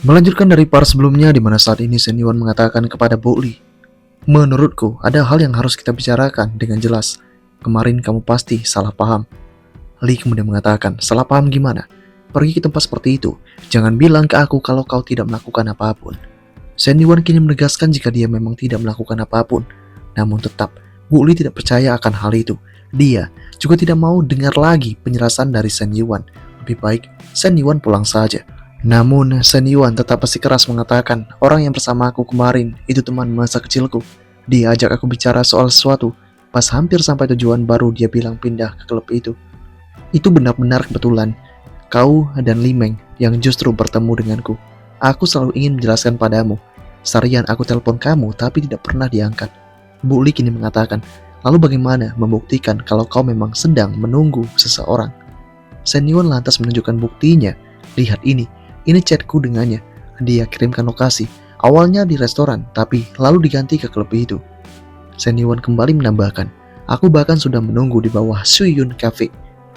Melanjutkan dari part sebelumnya di mana saat ini Shen Yuan mengatakan kepada Bu Li, "Menurutku, ada hal yang harus kita bicarakan dengan jelas. Kemarin kamu pasti salah paham." Li kemudian mengatakan, "Salah paham gimana? Pergi ke tempat seperti itu. Jangan bilang ke aku kalau kau tidak melakukan apapun." Shen Yuan kini menegaskan jika dia memang tidak melakukan apapun. Namun tetap, Bu Li tidak percaya akan hal itu. Dia juga tidak mau dengar lagi penjelasan dari Shen Yuan. Lebih baik Shen Yuan pulang saja. Namun Shen Yuan tetap bersikeras mengatakan, "Orang yang bersama aku kemarin itu teman masa kecilku. Dia ajak aku bicara soal sesuatu. Pas hampir sampai tujuan baru dia bilang pindah ke klub itu. Itu benar-benar kebetulan. Kau dan Li Meng yang justru bertemu denganku. Aku selalu ingin menjelaskan padamu. Seharian aku telepon kamu tapi tidak pernah diangkat." Bu Li kini mengatakan, "Lalu bagaimana membuktikan kalau kau memang sedang menunggu seseorang?" Shen Yuan lantas menunjukkan buktinya. "Lihat ini chatku dengannya. Dia kirimkan lokasi. Awalnya di restoran, tapi lalu diganti ke klub itu." Shen Yuan kembali menambahkan, "Aku bahkan sudah menunggu di bawah Suyun Cafe.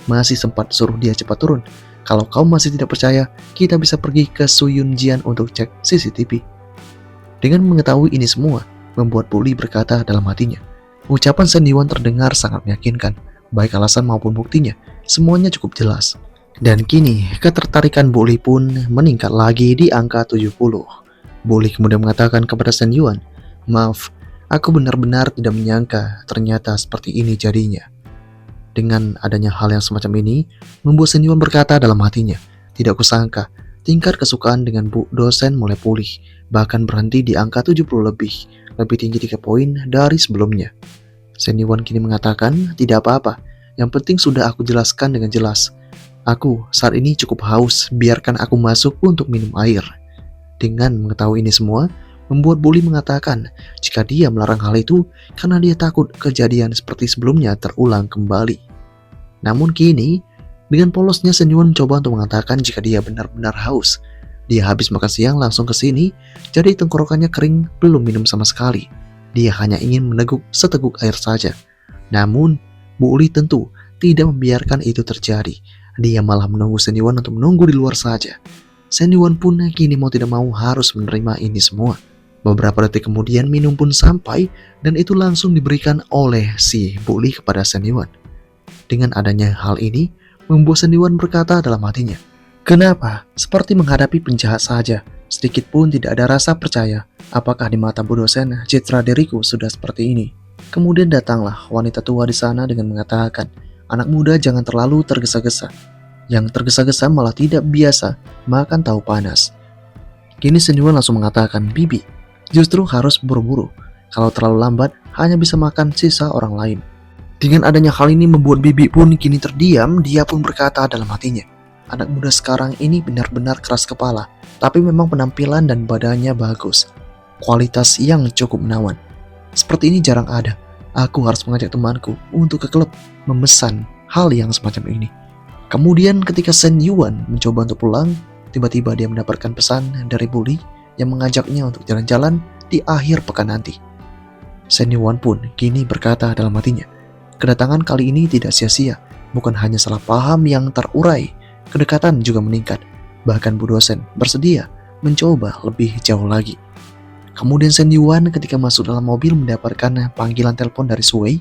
Masih sempat suruh dia cepat turun. Kalau kau masih tidak percaya, kita bisa pergi ke Suyun Jian untuk cek CCTV." Dengan mengetahui ini semua, membuat Bu Li berkata dalam hatinya, ucapan Shen Yuan terdengar sangat meyakinkan. Baik alasan maupun buktinya, semuanya cukup jelas. Dan kini, ketertarikan Bu Li pun meningkat lagi di angka 70. Bu Li kemudian mengatakan kepada Shen Yuan, "Maaf, aku benar-benar tidak menyangka ternyata seperti ini jadinya." Dengan adanya hal yang semacam ini, membuat Shen Yuan berkata dalam hatinya, "Tidak kusangka, tingkat kesukaan dengan Bu dosen mulai pulih, bahkan berhenti di angka 70 lebih tinggi 3 poin dari sebelumnya." Shen Yuan kini mengatakan, "Tidak apa-apa, yang penting sudah aku jelaskan dengan jelas. Aku saat ini cukup haus, biarkan aku masuk untuk minum air." Dengan mengetahui ini semua, membuat Bu Li mengatakan jika dia melarang hal itu karena dia takut kejadian seperti sebelumnya terulang kembali. Namun kini, dengan polosnya Shen Yuan mencoba untuk mengatakan jika dia benar-benar haus. Dia habis makan siang langsung ke sini, jadi tenggorokannya kering, belum minum sama sekali. Dia hanya ingin meneguk seteguk air saja. Namun, Bu Li tentu tidak membiarkan itu terjadi. Dia malah menunggu Shen Yuan untuk menunggu di luar saja. Shen Yuan pun kini mau tidak mau harus menerima ini semua. Beberapa detik kemudian minum pun sampai dan itu langsung diberikan oleh si Bu Li kepada Shen Yuan. Dengan adanya hal ini, membuat Shen Yuan berkata dalam hatinya, "Kenapa? Seperti menghadapi penjahat saja. Sedikit pun tidak ada rasa percaya. Apakah di mata Bu dosen, citra diriku sudah seperti ini?" Kemudian datanglah wanita tua di sana dengan mengatakan, "Anak muda jangan terlalu tergesa-gesa. Yang tergesa-gesa malah tidak biasa makan tahu panas." Kini Shen Yuan langsung mengatakan, "Bibi, justru harus buru-buru. Kalau terlalu lambat, hanya bisa makan sisa orang lain." Dengan adanya hal ini membuat Bibi pun kini terdiam. Dia pun berkata dalam hatinya, "Anak muda sekarang ini benar-benar keras kepala, tapi memang penampilan dan badannya bagus. Kualitas yang cukup menawan. Seperti ini jarang ada. Aku harus mengajak temanku untuk ke klub memesan hal yang semacam ini." Kemudian ketika Shen Yuan mencoba untuk pulang, tiba-tiba dia mendapatkan pesan dari Bu Li yang mengajaknya untuk jalan-jalan di akhir pekan nanti. Shen Yuan pun kini berkata dalam hatinya, kedatangan kali ini tidak sia-sia. Bukan hanya salah paham yang terurai, kedekatan juga meningkat. Bahkan Bu dosen bersedia mencoba lebih jauh lagi. Kemudian Shen Yuan ketika masuk dalam mobil mendapatkan panggilan telepon dari Sui.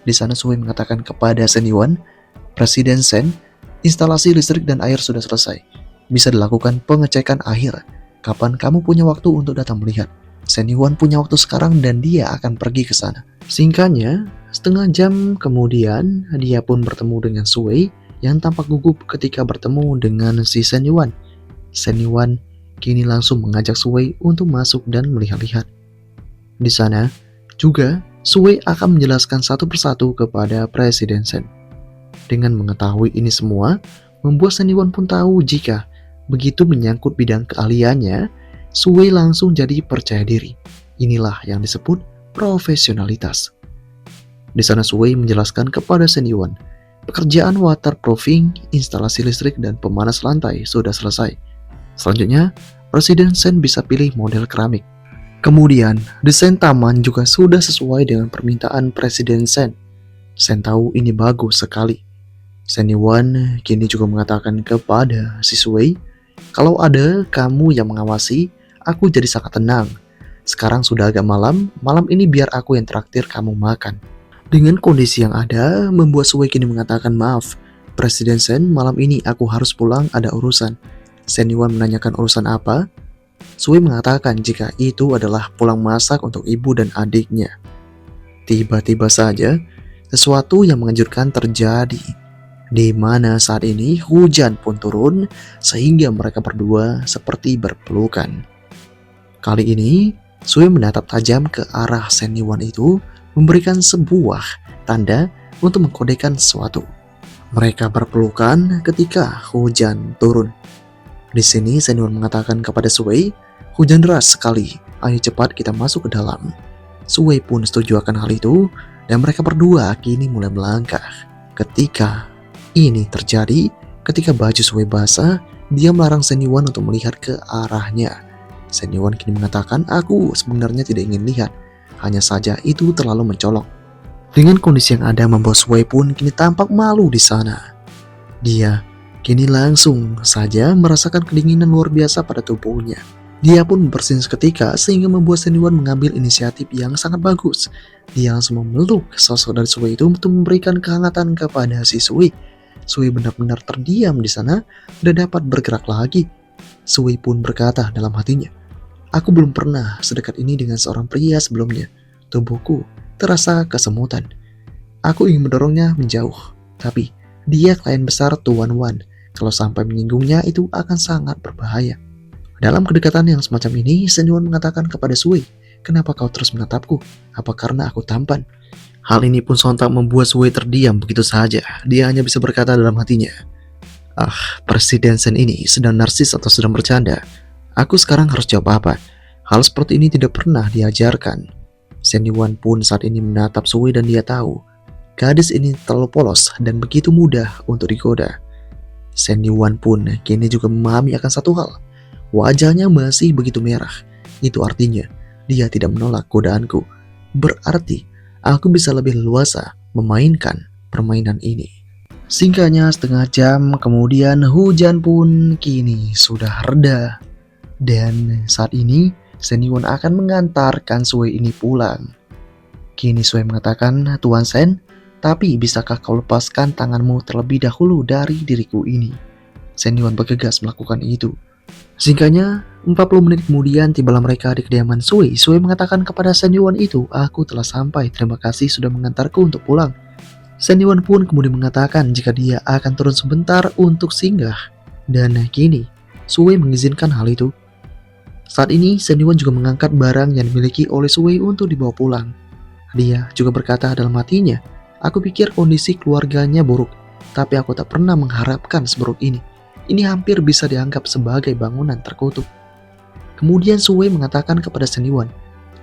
Di sana Sui mengatakan kepada Shen Yuan, "Presiden Shen, instalasi listrik dan air sudah selesai. Bisa dilakukan pengecekan akhir. Kapan kamu punya waktu untuk datang melihat?" Shen Yuan punya waktu sekarang dan dia akan pergi ke sana. Singkatnya, setengah jam kemudian dia pun bertemu dengan Sui yang tampak gugup ketika bertemu dengan si Shen Yuan. Shen Yuan kini langsung mengajak Sui untuk masuk dan melihat-lihat. Di sana juga Sui akan menjelaskan satu persatu kepada Presiden Shen. Dengan mengetahui ini semua, membuat Shen Yuan pun tahu jika begitu menyangkut bidang keahliannya, Sui langsung jadi percaya diri. Inilah yang disebut profesionalitas. Di sana Sui menjelaskan kepada Shen Yuan, pekerjaan waterproofing, instalasi listrik, dan pemanas lantai sudah selesai. Selanjutnya, Presiden Shen bisa pilih model keramik. Kemudian, desain taman juga sudah sesuai dengan permintaan Presiden Shen. Shen tahu ini bagus sekali. Shen Yuan kini juga mengatakan kepada si Sui, Kalau ada kamu yang mengawasi, aku jadi sangat tenang. Sekarang sudah agak malam, malam ini biar aku yang traktir kamu makan. Dengan kondisi yang ada, membuat Sui kini mengatakan maaf. Presiden Sen, malam ini aku harus pulang, ada urusan. Sen Yuan menanyakan urusan apa? Sui mengatakan jika itu adalah pulang masak untuk ibu dan adiknya. Tiba-tiba saja, sesuatu yang mengejutkan terjadi. Di mana saat ini hujan pun turun sehingga mereka berdua seperti berpelukan. Kali ini, Sui menatap tajam ke arah Sen Yuan itu, memberikan sebuah tanda untuk mengkodekan sesuatu. Mereka berpelukan ketika hujan turun. Di sini Sen Yuan mengatakan kepada Sui, hujan deras sekali, ayo cepat kita masuk ke dalam. Sui pun setuju akan hal itu, dan mereka berdua kini mulai melangkah. Ketika ini terjadi, ketika baju Sui basah, dia melarang Sen Yuan untuk melihat ke arahnya. Sen Yuan kini mengatakan, aku sebenarnya tidak ingin lihat, hanya saja itu terlalu mencolok. Dengan kondisi yang ada membuat Sui pun kini tampak malu di sana. Dia kini langsung saja merasakan kedinginan luar biasa pada tubuhnya. Dia pun bersin seketika sehingga membuat Sen Yuan mengambil inisiatif yang sangat bagus. Dia langsung memeluk sosok dari Sui itu untuk memberikan kehangatan kepada si Sui. Sui benar-benar terdiam di sana, tidak dapat bergerak lagi. Sui pun berkata dalam hatinya, aku belum pernah sedekat ini dengan seorang pria sebelumnya. Tubuhku terasa kesemutan. Aku ingin mendorongnya menjauh, tapi dia klien besar Tuan Wan. Kalau sampai menyinggungnya itu akan sangat berbahaya. Dalam kedekatan yang semacam ini, Sen Yuan mengatakan kepada Sui, kenapa kau terus menatapku? Apa karena aku tampan? Hal ini pun sontak membuat Sui terdiam begitu saja. Dia hanya bisa berkata dalam hatinya, Presiden Sen ini sedang narsis atau sedang bercanda? Aku sekarang harus jawab apa? Hal seperti ini tidak pernah diajarkan. Sen Yuan pun saat ini menatap Sui dan dia tahu, gadis ini terlalu polos dan begitu mudah untuk digoda. Sen Yuan pun kini juga memahami akan satu hal. Wajahnya masih begitu merah. Itu artinya dia tidak menolak godaanku. Berarti aku bisa lebih leluasa memainkan permainan ini. Singkatnya setengah jam kemudian hujan pun kini sudah reda. Dan saat ini Sen Yuan akan mengantarkan Sui ini pulang. Kini Sui mengatakan, Tuan Sen, tapi bisakah kau lepaskan tanganmu terlebih dahulu dari diriku ini? Sen Yuan bergegas melakukan itu. Singkatnya, 40 menit kemudian tibalah mereka di kediaman Sui. Sui mengatakan kepada Sen Yuan itu, aku telah sampai, terima kasih sudah mengantarku untuk pulang. Sen Yuan pun kemudian mengatakan jika dia akan turun sebentar untuk singgah. Dan kini, Sui mengizinkan hal itu. Saat ini, Sen Yuan juga mengangkat barang yang dimiliki oleh Sui untuk dibawa pulang. Dia juga berkata dalam hatinya, aku pikir kondisi keluarganya buruk, tapi aku tak pernah mengharapkan seburuk ini. Ini hampir bisa dianggap sebagai bangunan terkutuk. Kemudian Sui mengatakan kepada Sen Yuan,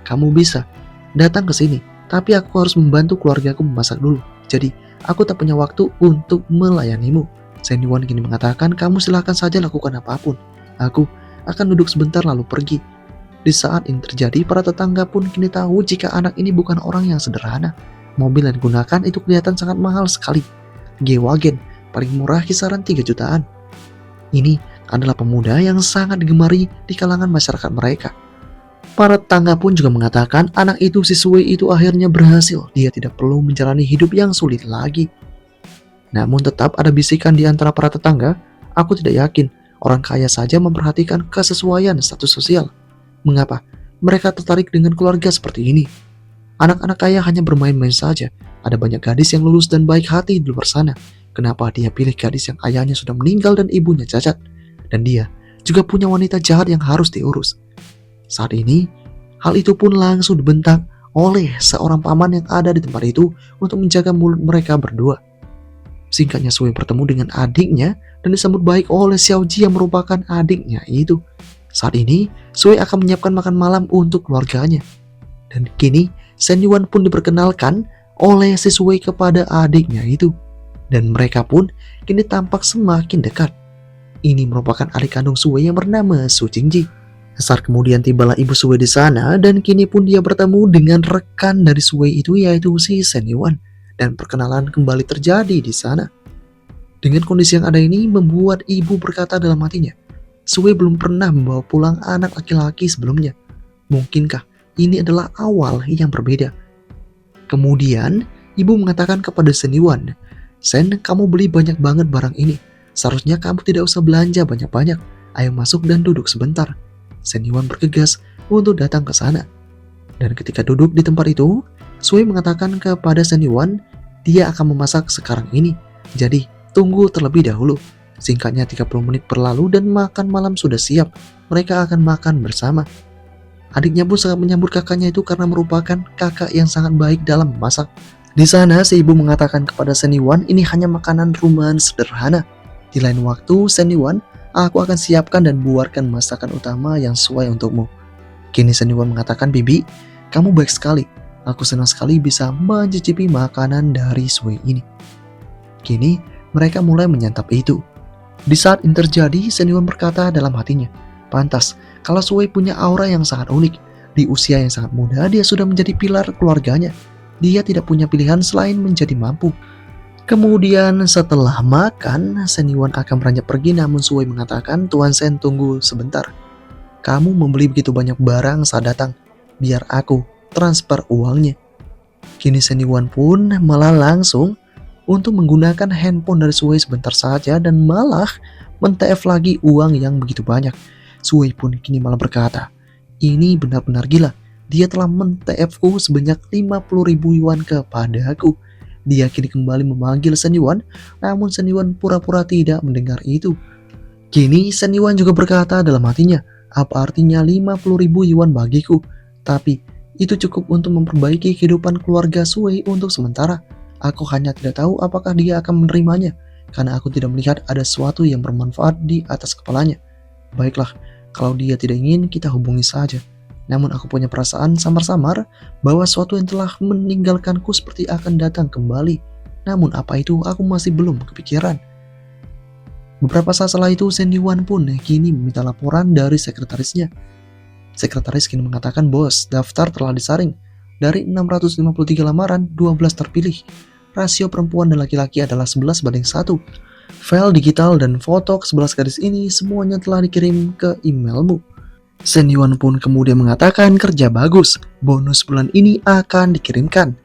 kamu bisa datang ke sini, tapi aku harus membantu keluargaku memasak dulu. Jadi, aku tak punya waktu untuk melayanimu. Sen Yuan kini mengatakan, kamu silahkan saja lakukan apapun. Aku akan duduk sebentar lalu pergi. Di saat ini terjadi, para tetangga pun kini tahu jika anak ini bukan orang yang sederhana. Mobil yang digunakan itu kelihatan sangat mahal sekali. G-Wagen, paling murah kisaran 3 jutaan. Ini adalah pemuda yang sangat digemari di kalangan masyarakat mereka. Para tetangga pun juga mengatakan anak itu si Sui itu akhirnya berhasil. Dia tidak perlu menjalani hidup yang sulit lagi. Namun tetap ada bisikan di antara para tetangga, aku tidak yakin orang kaya saja memperhatikan kesesuaian status sosial. Mengapa mereka tertarik dengan keluarga seperti ini? Anak-anak kaya hanya bermain-main saja. Ada banyak gadis yang lulus dan baik hati di luar sana. Kenapa dia pilih gadis yang ayahnya sudah meninggal dan ibunya cacat? Dan dia juga punya wanita jahat yang harus diurus. Saat ini, hal itu pun langsung dibentak oleh seorang paman yang ada di tempat itu untuk menjaga mulut mereka berdua. Singkatnya Sui bertemu dengan adiknya dan disambut baik oleh Xiao Ji yang merupakan adiknya itu. Saat ini, Sui akan menyiapkan makan malam untuk keluarganya. Dan kini, Sen Yuan pun diperkenalkan oleh si Sui kepada adiknya itu. Dan mereka pun kini tampak semakin dekat. Ini merupakan adik kandung Sui yang bernama Su Jingji. Saat kemudian tibalah ibu Sui di sana dan kini pun dia bertemu dengan rekan dari Sui itu yaitu si Sen Yuan. Dan perkenalan kembali terjadi di sana. Dengan kondisi yang ada ini membuat ibu berkata dalam hatinya, Sue belum pernah membawa pulang anak laki-laki sebelumnya. Mungkinkah ini adalah awal yang berbeda? Kemudian, ibu mengatakan kepada Senwan, Sen, kamu beli banyak banget barang ini. Seharusnya kamu tidak usah belanja banyak-banyak. Ayo masuk dan duduk sebentar. Senwan bergegas untuk datang ke sana. Dan ketika duduk di tempat itu, Sue mengatakan kepada Senwan, dia akan memasak sekarang ini. Jadi, tunggu terlebih dahulu. Singkatnya 30 menit berlalu dan makan malam sudah siap. Mereka akan makan bersama. Adiknya pun sangat menyambut kakaknya itu karena merupakan kakak yang sangat baik dalam memasak. Di sana, si ibu mengatakan kepada Senwan, ini hanya makanan rumahan sederhana. Di lain waktu, Senwan, aku akan siapkan dan buatkan masakan utama yang sesuai untukmu. Kini Senwan mengatakan, Bibi, kamu baik sekali. Aku senang sekali bisa mencicipi makanan dari Sue ini. Kini, mereka mulai menyantap itu. Di saat ini terjadi, Senwan berkata dalam hatinya, pantas, kalau Sue punya aura yang sangat unik. Di usia yang sangat muda, dia sudah menjadi pilar keluarganya. Dia tidak punya pilihan selain menjadi mampu. Kemudian setelah makan, Senwan akan beranjak pergi, namun Sue mengatakan, Tuan Sen, tunggu sebentar. Kamu membeli begitu banyak barang saat datang. Biar aku transfer uangnya. Kini Senwan pun malah langsung untuk menggunakan handphone dari Sue sebentar saja dan malah men-TF lagi uang yang begitu banyak. Sue pun kini malah berkata, ini benar-benar gila. Dia telah men-TF-ku sebanyak 50.000 yuan kepadaku. Dia kini kembali memanggil Senwan, namun Senwan pura-pura tidak mendengar itu. Kini Senwan juga berkata dalam hatinya, apa artinya 50.000 yuan bagiku? Tapi itu cukup untuk memperbaiki kehidupan keluarga Sue untuk sementara. Aku hanya tidak tahu apakah dia akan menerimanya, karena aku tidak melihat ada sesuatu yang bermanfaat di atas kepalanya. Baiklah, kalau dia tidak ingin, kita hubungi saja. Namun aku punya perasaan samar-samar bahwa sesuatu yang telah meninggalkanku seperti akan datang kembali. Namun apa itu, aku masih belum kepikiran. Beberapa saat setelah itu, Senwan pun kini meminta laporan dari sekretarisnya. Sekretaris kini mengatakan, bos, daftar telah disaring. Dari 653 lamaran, 12 terpilih. Rasio perempuan dan laki-laki adalah 11:1. File digital dan foto ke-11 gadis ini semuanya telah dikirim ke emailmu. Senwan pun kemudian mengatakan, kerja bagus, bonus bulan ini akan dikirimkan.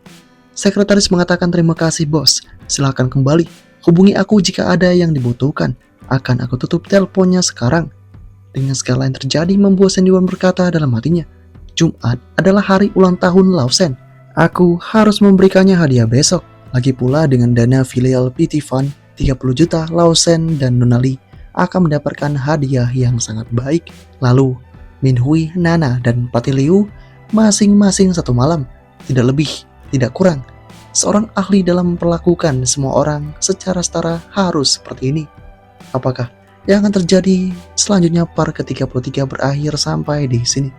Sekretaris mengatakan, terima kasih bos, silakan kembali. Hubungi aku jika ada yang dibutuhkan. Akan aku tutup teleponnya sekarang. Dengan segala yang terjadi membuat Senwan berkata dalam hatinya, Jumat adalah hari ulang tahun Lausen. Aku harus memberikannya hadiah besok. Lagi pula dengan dana filial PT Fund 30 juta, Lausen dan Nonali akan mendapatkan hadiah yang sangat baik. Lalu Minhui, Nana, dan Patiliu masing-masing 1 malam. Tidak lebih, tidak kurang. Seorang ahli dalam memperlakukan semua orang secara setara harus seperti ini. Apakah yang akan terjadi selanjutnya? Part ke-33 berakhir sampai di sini.